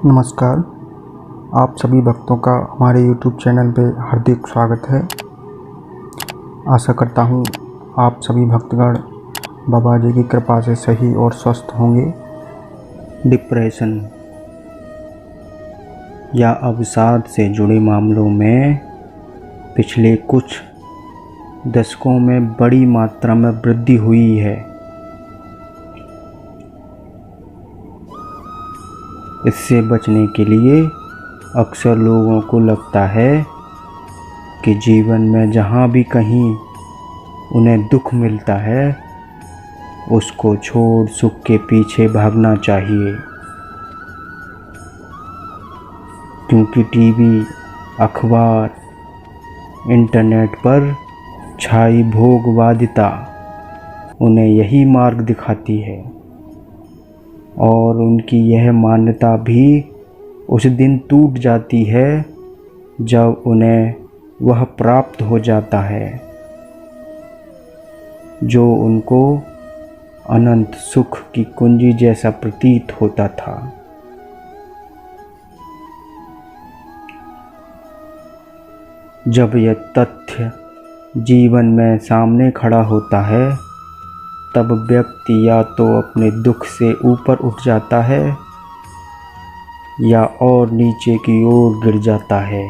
नमस्कार। आप सभी भक्तों का हमारे YouTube चैनल पे हार्दिक स्वागत है। आशा करता हूँ आप सभी भक्तगण बाबा जी की कृपा से सही और स्वस्थ होंगे। डिप्रेशन या अवसाद से जुड़े मामलों में पिछले कुछ दशकों में बड़ी मात्रा में वृद्धि हुई है। इससे बचने के लिए अक्सर लोगों को लगता है कि जीवन में जहाँ भी कहीं उन्हें दुख मिलता है उसको छोड़ सुख के पीछे भागना चाहिए, क्योंकि टीवी, अखबार, इंटरनेट पर छाई भोगवादिता उन्हें यही मार्ग दिखाती है और उनकी यह मान्यता भी उस दिन टूट जाती है जब उन्हें वह प्राप्त हो जाता है जो उनको अनंत सुख की कुंजी जैसा प्रतीत होता था। जब यह तथ्य जीवन में सामने खड़ा होता है तब व्यक्ति या तो अपने दुख से ऊपर उठ जाता है या और नीचे की ओर गिर जाता है।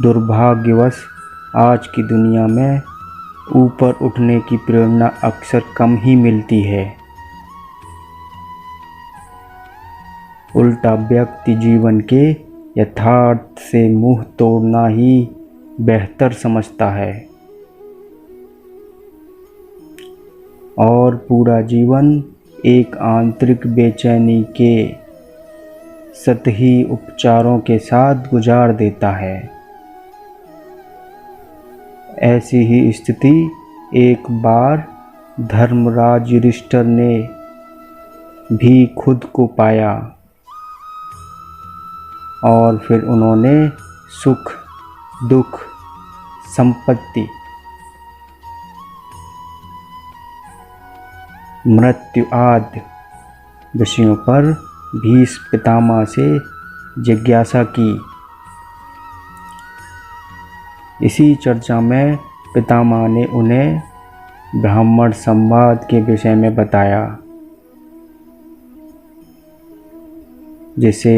दुर्भाग्यवश आज की दुनिया में ऊपर उठने की प्रेरणा अक्सर कम ही मिलती है। उल्टा व्यक्ति जीवन के यथार्थ से मुंह तोड़ना ही बेहतर समझता है और पूरा जीवन एक आंतरिक बेचैनी के सतही उपचारों के साथ गुजार देता है। ऐसी ही स्थिति एक बार धर्मराज युधिष्ठिर ने भी खुद को पाया और फिर उन्होंने सुख, दुख, संपत्ति, मृत्यु आदि विषयों पर भीष्म पितामह से जिज्ञासा की। इसी चर्चा में पितामह ने उन्हें ब्राह्मण संवाद के विषय में बताया, जिसे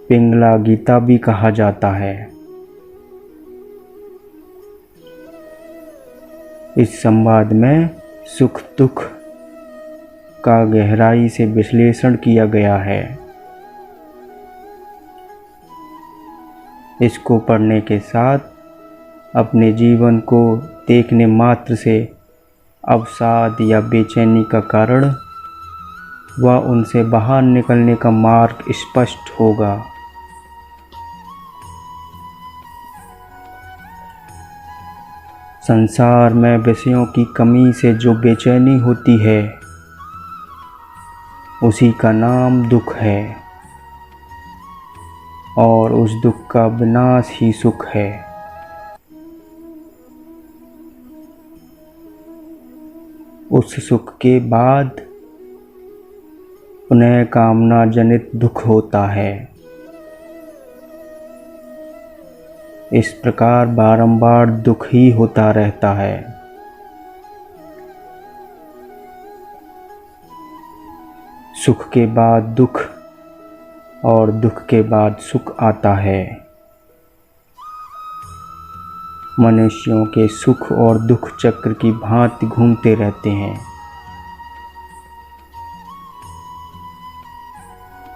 पिंगला गीता भी कहा जाता है। इस संवाद में सुख दुख का गहराई से विश्लेषण किया गया है। इसको पढ़ने के साथ अपने जीवन को देखने मात्र से अवसाद या बेचैनी का कारण व उनसे बाहर निकलने का मार्ग स्पष्ट होगा। संसार में विषयों की कमी से जो बेचैनी होती है उसी का नाम दुख है और उस दुख का विनाश ही सुख है। उस सुख के बाद पुनः कामना जनित दुख होता है। इस प्रकार बारंबार दुख ही होता रहता है। सुख के बाद दुख और दुख के बाद सुख आता है। मनुष्यों के सुख और दुख चक्र की भांति घूमते रहते हैं।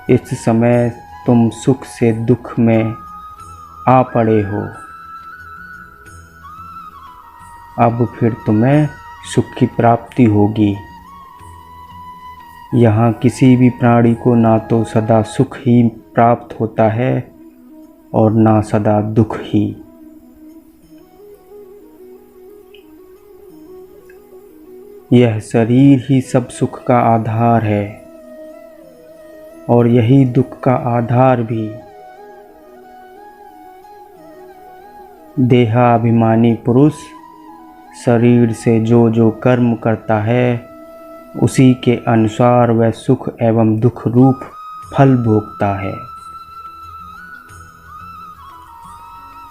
इस समय तुम सुख से दुख में आ पड़े हो। अब फिर तुम्हें सुख की प्राप्ति होगी। यहाँ किसी भी प्राणी को ना तो सदा सुख ही प्राप्त होता है और ना सदा दुख ही। यह शरीर ही सब सुख का आधार है और यही दुख का आधार भी। देहाभिमानी पुरुष शरीर से जो जो कर्म करता है उसी के अनुसार वह सुख एवं दुख रूप फल भोगता है।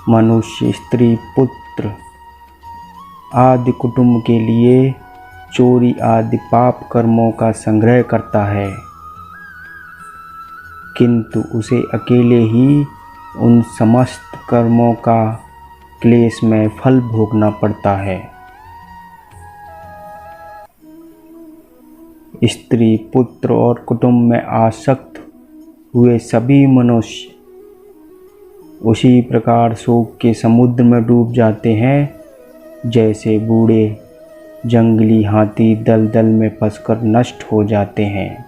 मनुष्य स्त्री पुत्र आदि कुटुंब के लिए चोरी आदि पाप कर्मों का संग्रह करता है, किंतु उसे अकेले ही उन समस्त कर्मों का क्लेशमय फल भोगना पड़ता है। स्त्री पुत्र और कुटुंब में आसक्त हुए सभी मनुष्य उसी प्रकार शोक के समुद्र में डूब जाते हैं जैसे बूढ़े जंगली हाथी दलदल में फंसकर नष्ट हो जाते हैं।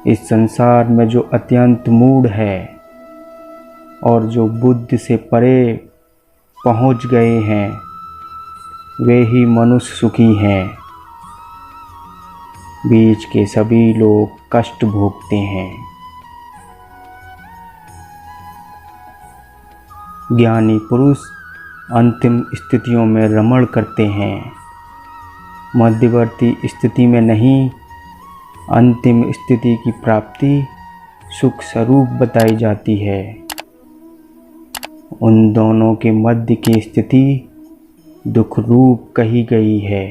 इस संसार में जो अत्यंत मूढ़ है और जो बुद्धि से परे पहुंच गए हैं वे ही मनुष्य सुखी हैं। बीच के सभी लोग कष्ट भोगते हैं। ज्ञानी पुरुष अंतिम स्थितियों में रमण करते हैं, मध्यवर्ती स्थिति में नहीं। अंतिम स्थिति की प्राप्ति सुख स्वरूप बताई जाती है। उन दोनों के मध्य की स्थिति दुख रूप कही गई है।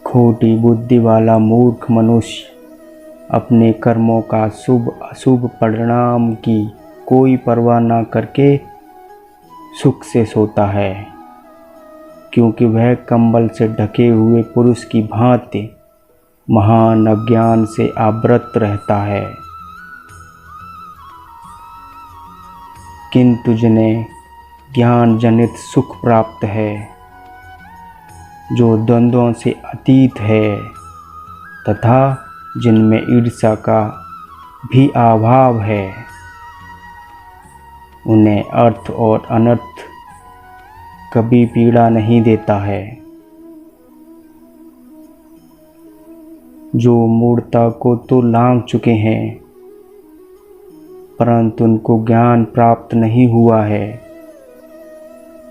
खोटी बुद्धि वाला मूर्ख मनुष्य अपने कर्मों का शुभ अशुभ परिणाम की कोई परवाह न करके सुख से सोता है, क्योंकि वह कंबल से ढके हुए पुरुष की भांति महान अज्ञान से आवृत रहता है। किंतु जिन्हें ज्ञान जनित सुख प्राप्त है, जो द्वंद्वों से अतीत है तथा जिनमें ईर्ष्या का भी अभाव है, उन्हें अर्थ और अनर्थ कभी पीड़ा नहीं देता है। जो मूढ़ता को तो लांघ चुके हैं परंतु उनको ज्ञान प्राप्त नहीं हुआ है,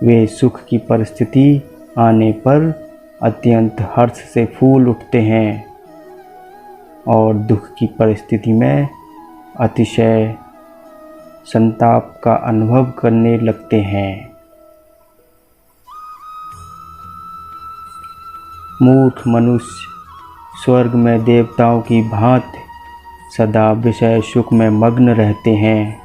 वे सुख की परिस्थिति आने पर अत्यंत हर्ष से फूल उठते हैं और दुख की परिस्थिति में अतिशय संताप का अनुभव करने लगते हैं। मूर्ख मनुष्य स्वर्ग में देवताओं की भांति सदा विषय सुख में मग्न रहते हैं,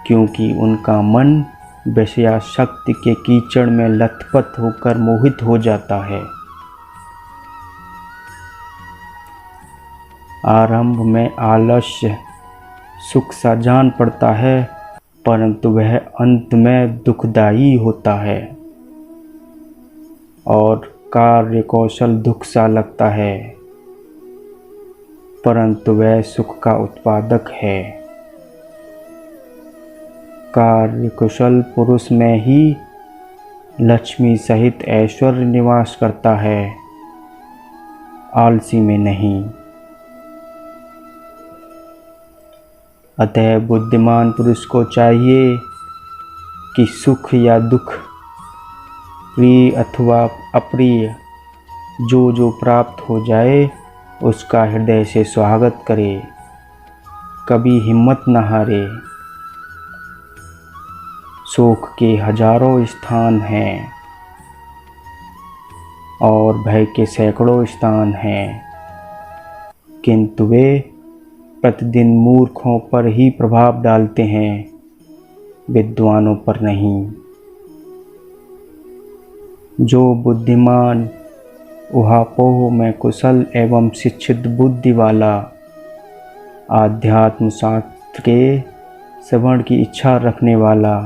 क्योंकि उनका मन विषयाशक्ति के कीचड़ में लथपथ होकर मोहित हो जाता है। आरंभ में आलस्य सुख सा जान पड़ता है, परंतु वह अंत में दुखदायी होता है और कार्य कौशल दुख सा लगता है, परंतु वह सुख का उत्पादक है। कार्य कुशल पुरुष में ही लक्ष्मी सहित ऐश्वर्य निवास करता है, आलसी में नहीं। अतः बुद्धिमान पुरुष को चाहिए कि सुख या दुख, प्रिय अथवा अप्रिय, जो जो प्राप्त हो जाए उसका हृदय से स्वागत करे, कभी हिम्मत न हारे। सुख के हजारों स्थान हैं और भय के सैकड़ों स्थान हैं, किंतु वे प्रतिदिन मूर्खों पर ही प्रभाव डालते हैं, विद्वानों पर नहीं। जो बुद्धिमान उहापोह में कुशल एवं शिक्षित बुद्धि वाला, आध्यात्म शास्त्र के श्रवण की इच्छा रखने वाला,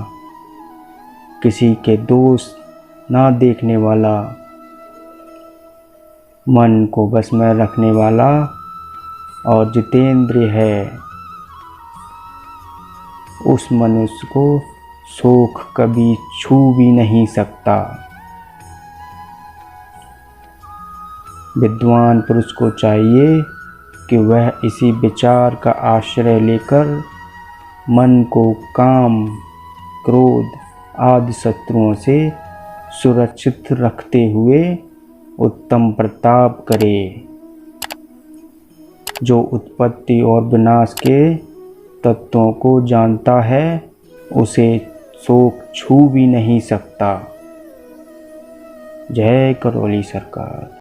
किसी के दोष ना देखने वाला, मन को बस में रखने वाला और जितेंद्रिय है, उस मनुष्य को शोक कभी छू भी नहीं सकता। विद्वान पुरुष को चाहिए कि वह इसी विचार का आश्रय लेकर मन को काम, क्रोध, आदि शत्रुओं से सुरक्षित रखते हुए उत्तम प्रताप करे। जो उत्पत्ति और विनाश के तत्वों को जानता है उसे शोक छू भी नहीं सकता। जय करौली सरकार।